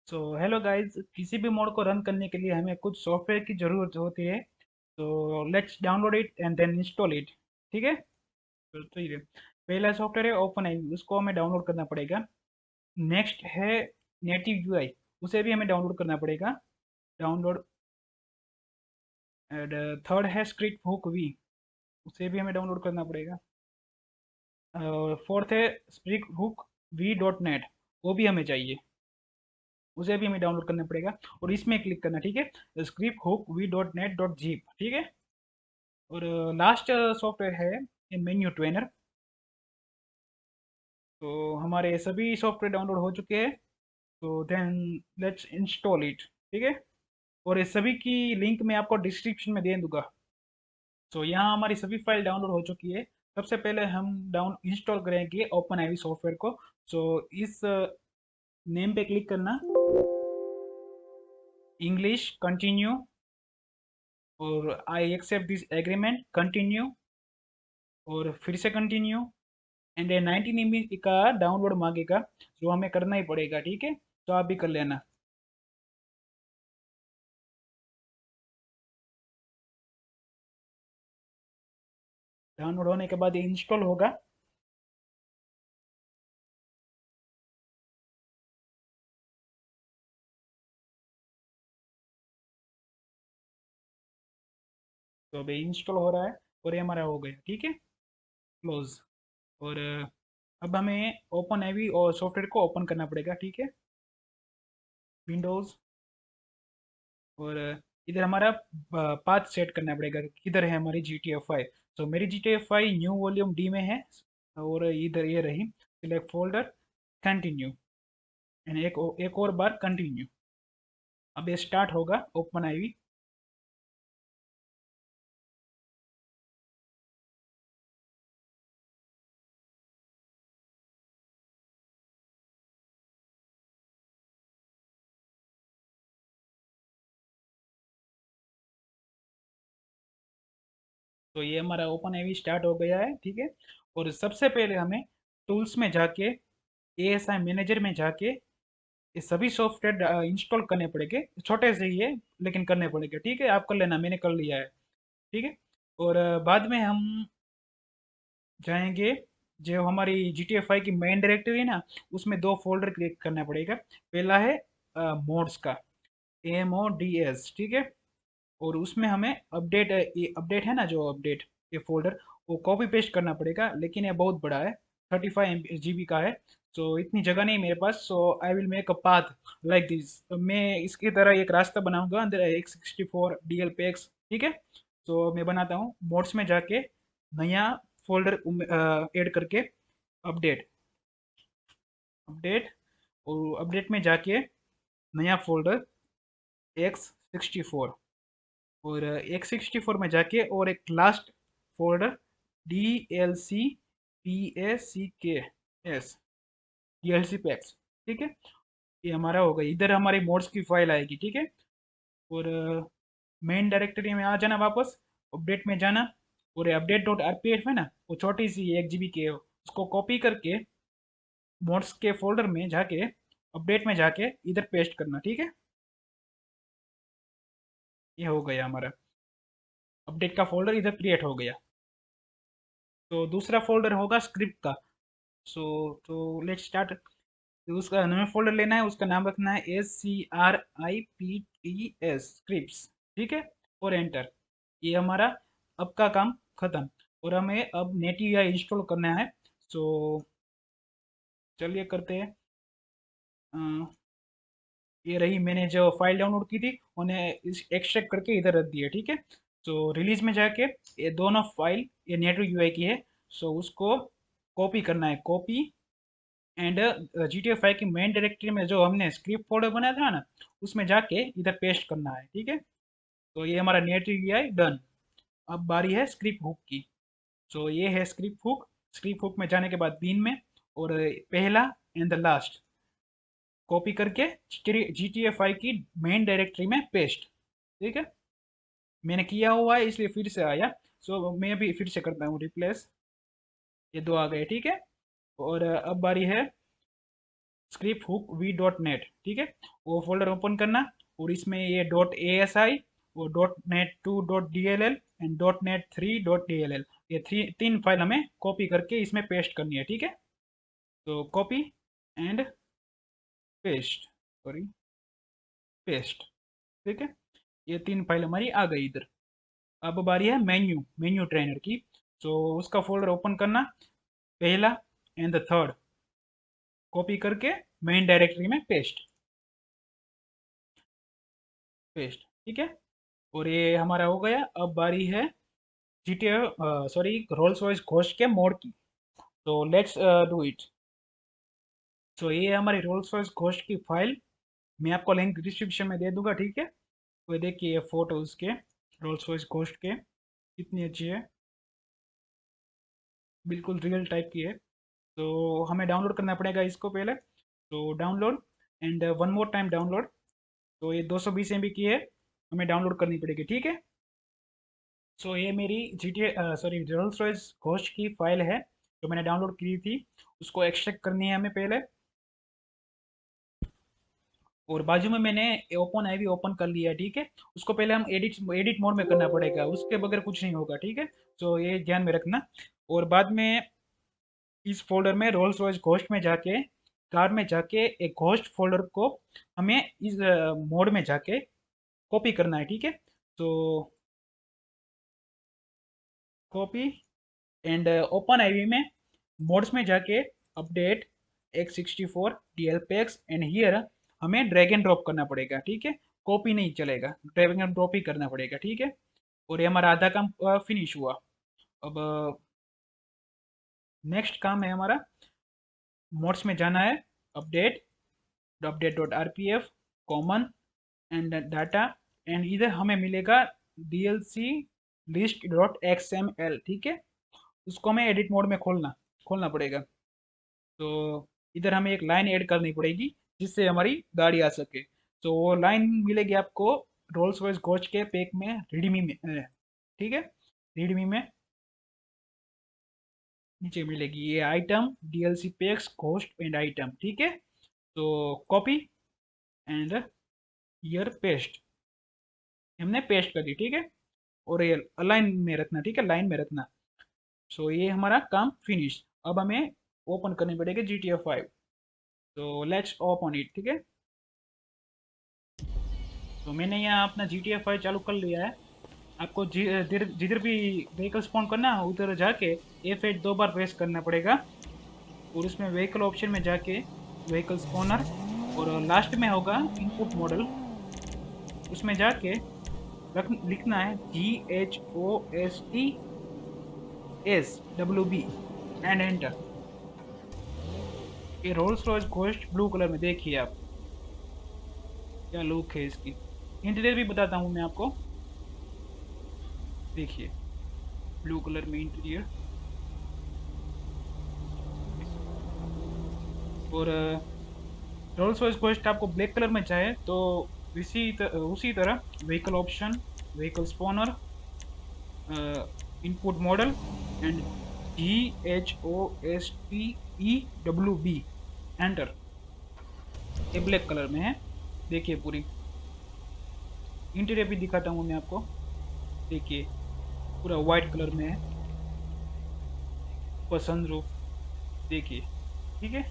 So hello guys, किसी भी mode को रन करने के लिए हमें कुछ सॉफ्टवेयर की ज़रूरत होती है। तो let's download it and then install it. ठीक है। तो ठीक है। पहला सॉफ्टवेयर है ओपन आई, उसको हमें डाउनलोड करना पड़ेगा। नेक्स्ट है नेटिव यूआई, उसे भी हमें डाउनलोड करना पड़ेगा। डाउनलोड। एंड थर्ड है स्क्रिप्ट हुक वी, उसे भी हमें डाउनलोड करना पड़ेगा। फोर्थ है spring hook V dot net, वो भी हमें चाहिए, उसे भी हमें डाउनलोड करना पड़ेगा। और इसमें क्लिक करना, ठीक है, script hook V dot net dot jeep. ठीक है। और लास्ट सॉफ्टवेयर है मेन्यू ट्रेनर। तो हमारे सभी सॉफ्टवेयर डाउनलोड हो चुके हैं। तो देन लेट्स इंस्टॉल इट। ठीक है। और इस सभी की लिंक मैं आपको डिस्क्रिप्शन में दे दूंगा। तो यहाँ हमारी सभी फाइल डाउनलोड हो चुकी है। सबसे पहले हम डाउन इंस्टॉल करेंगे ओपन आईवी सॉफ्टवेयर को। सो इस नेम पे क्लिक करना, इंग्लिश कंटिन्यू, और I accept this agreement continue, और फिर से कंटिन्यू। एंड 19 MB का डाउनलोड मांगेगा, जो हमें करना ही पड़ेगा। ठीक है। तो आप भी कर लेना। डाउनलोड होने के बाद ये इंस्टॉल होगा। तो अभी इंस्टॉल हो रहा है और ये हमारा हो गया। ठीक है। क्लोज। और अब हमें ओपन एवी और सॉफ्टवेयर को ओपन करना पड़ेगा। ठीक है। विंडोज। और इधर हमारा पाथ सेट करना पड़ेगा, किधर है हमारी GTA 5। तो मेरी GTA 5 न्यू वॉल्यूम डी में है। और इधर ये रही, सिलेक्ट फोल्डर, कंटिन्यू, एंड एक और बार कंटिन्यू। अब ये स्टार्ट होगा ओपन आईवी। तो ये हमारा ओपन एवी स्टार्ट हो गया है। ठीक है। और सबसे पहले हमें टूल्स में जाके, ASI मैनेजर में जाके ये सभी सॉफ्टवेयर इंस्टॉल करने पड़ेंगे। छोटे से ही है लेकिन करने पड़ेंगे। ठीक है। आप कर लेना, मैंने कर लिया है। ठीक है। और बाद में हम जाएंगे, जो हमारी GTA 5 की मेन डायरेक्टरी है ना, उसमें दो फोल्डर क्लिक करना पड़ेगा। पहला है मोड्स का, MODS। ठीक है। और उसमें हमें अपडेट, ये अपडेट है ना, जो अपडेट, ये फोल्डर, वो कॉपी पेस्ट करना पड़ेगा। लेकिन ये बहुत बड़ा है, 35 GB का है। तो इतनी जगह नहीं मेरे पास। So I will make a path like this. तो मैं इसकी तरह एक रास्ता बनाऊंगा अंदर x64 DLPX। ठीक है। तो मैं बनाता हूँ, मोड्स में जाके नया फोल्डर ऐड करके, अपडेट, अपडेट, और अपडेट में जाके नया फोल्डर x64, और x64 में जाके और एक लास्ट फोल्डर DLCPACKS। ठीक है। ये हमारा हो गया। इधर हमारी मोड्स की फाइल आएगी। ठीक है। और मेन डायरेक्टरी में आ जाना वापस, अपडेट में जाना, और अपडेट डॉट RPF है ना, वो छोटी सी 1 GB की है, उसको कॉपी करके मोड्स के फोल्डर में जाके, अपडेट में जाके इधर पेस्ट करना। ठीक है। ये हो गया हमारा, अपडेट का फोल्डर इधर क्रिएट हो गया। तो दूसरा फोल्डर होगा स्क्रिप्ट का। सो तो लेट्स स्टार्ट। उसका हमें फोल्डर लेना है, उसका नाम रखना है SCRIPTS, स्क्रिप्ट्स। ठीक है। और एंटर। ये हमारा अब का काम खत्म। और हमें अब नेटिव इंस्टॉल करना है। सो चलिए करते हैं। अ, ये रही, मैंने जो फाइल डाउनलोड की थी उन्हें एक्सट्रैक्ट करके इधर रख दिया। ठीक है। तो रिलीज में जाके ये दोनों फाइल, ये नेटिव यूआई की है। सो उसको कॉपी करना है, कॉपी, एंड GTA 5 की मेन डायरेक्टरी में जो हमने स्क्रिप्ट फोल्डर बनाया था ना, उसमें जाके इधर पेस्ट करना है। ठीक है। तो ये हमारा नेटिव यूआई डन। अब बारी है स्क्रिप्ट हुक की। तो ये है स्क्रिप्ट हुक। स्क्रिप्ट हुक में जाने के बाद बीन में, और पहला एंड द लास्ट कॉपी करके GTA 5 की मेन डायरेक्टरी में पेस्ट। ठीक है। मैंने किया हुआ है इसलिए फिर से आया। सो मैं भी फिर से करता हूँ रिप्लेस। ये दो आ गए। ठीक है। और अब बारी है script hook V dot net, ठीक है। वो फोल्डर ओपन करना, और इसमें ये डॉट ए एस आई, वो dot net to dot D L L and dot net three dot D L L, ये तीन फाइल हमें कॉपी करके इसमें पेस्ट करनी है, ठीक है। तो copy and paste, sorry, paste, ठीक है। ये तीन फाइल हमारी आ गई इधर। अब बारी है मेन्यू मेन्यू ट्रेनर की। तो उसका फोल्डर ओपन करना, पहला एंड द थर्ड कॉपी करके मेन डायरेक्टरी में पेस्ट, पेस्ट, ठीक है। और ये हमारा हो गया। अब बारी है GTA, sorry, Rolls Royce ghost के मोड की। तो लेट्स डू इट। तो ये हमारी रोल्स रॉयस घोस्ट की फाइल, मैं आपको लिंक डिस्क्रिप्शन में दे दूंगा, ठीक है। तो देखिए ये फोटो उसके रोल्स रॉयस घोस्ट के कितनी अच्छी है, बिल्कुल रियल टाइप की है। तो हमें डाउनलोड करना पड़ेगा इसको पहले। तो download and one more time download. तो ये 220 MB की है, हमें डाउनलोड करनी पड़ेगी, ठीक है। सो ये मेरी GTA, sorry, Rolls Royce ghost की फाइल है जो मैंने डाउनलोड की थी। उसको एक्सट्रैक्ट करनी है हमें पहले। और बाजू में मैंने ओपन आईवी ओपन कर लिया है, ठीक है। उसको पहले हम एडिट एडिट मोड में करना पड़ेगा, उसके बगैर कुछ नहीं होगा, ठीक है। तो ये ध्यान में रखना। और बाद में इस फोल्डर में रोल्स रॉयस घोस्ट में जाके, कार में जाके एक घोस्ट फोल्डर को हमें इस मोड में जाके कॉपी करना है, ठीक है। तो कॉपी एंड ओपन आईवी में मोड्स में जाके update x64 DLPX and here हमें ड्रैग एंड ड्रॉप करना पड़ेगा, ठीक है। कॉपी नहीं चलेगा, ड्रैग एंड ड्रॉप ही करना पड़ेगा, ठीक है। और ये हमारा आधा काम फिनिश हुआ। अब नेक्स्ट काम है हमारा, मोड्स में जाना है, update update dot R P F common and data, and इधर हमें मिलेगा DLC लिस्ट डॉट XML, ठीक है। उसको हमें एडिट मोड में खोलना पड़ेगा। तो इधर हमें एक लाइन ऐड करनी पड़ेगी जिससे हमारी गाड़ी आ सके। तो वो लाइन मिलेगी आपको रोल्स रॉयस घोस्ट के पैक में, रीडमी में, ठीक है। रीडमी में नीचे मिलेगी ये item DLC PACS ghost and item, ठीक है। तो कॉपी एंड ईयर पेस्ट, हमने पेस्ट कर दी, ठीक है। और ये अलाइन में रखना, ठीक है, लाइन में रखना। सो ये हमारा काम फिनिश। अब हमें ओपन करनी पड़ेगी GTA 5। तो लेट्स ओपन इट, ठीक है। तो मैंने यहाँ अपना GTA 5 चालू कर लिया है। आपको जिधर जिधर भी व्हीकल स्पॉन करना है उधर जाके F8 दो बार प्रेस करना पड़ेगा, और उसमें व्हीकल ऑप्शन में जाके व्हीकल स्पॉनर, और लास्ट में होगा इनपुट मॉडल, उसमें जाके लिखना है GHOSTSWB एंड एंटर। ये Rolls Royce ghost blue colour में, देखिए आप क्या लुक है इसकी। इंटीरियर भी बताता हूँ मैं आपको, देखिए ब्लू कलर में इंटीरियर। और रोल्स रॉयस घोस्ट आपको ब्लैक कलर में चाहे तो उसी तरह vehicle option, vehicle spawner, input model and GHOSTEWB enter, ये ब्लैक कलर में है। देखिए पूरी इंटीरियर भी दिखाता हूँ मैं आपको, देखिए पूरा वाइट कलर में है, पसंद रूफ, देखिए, ठीक है।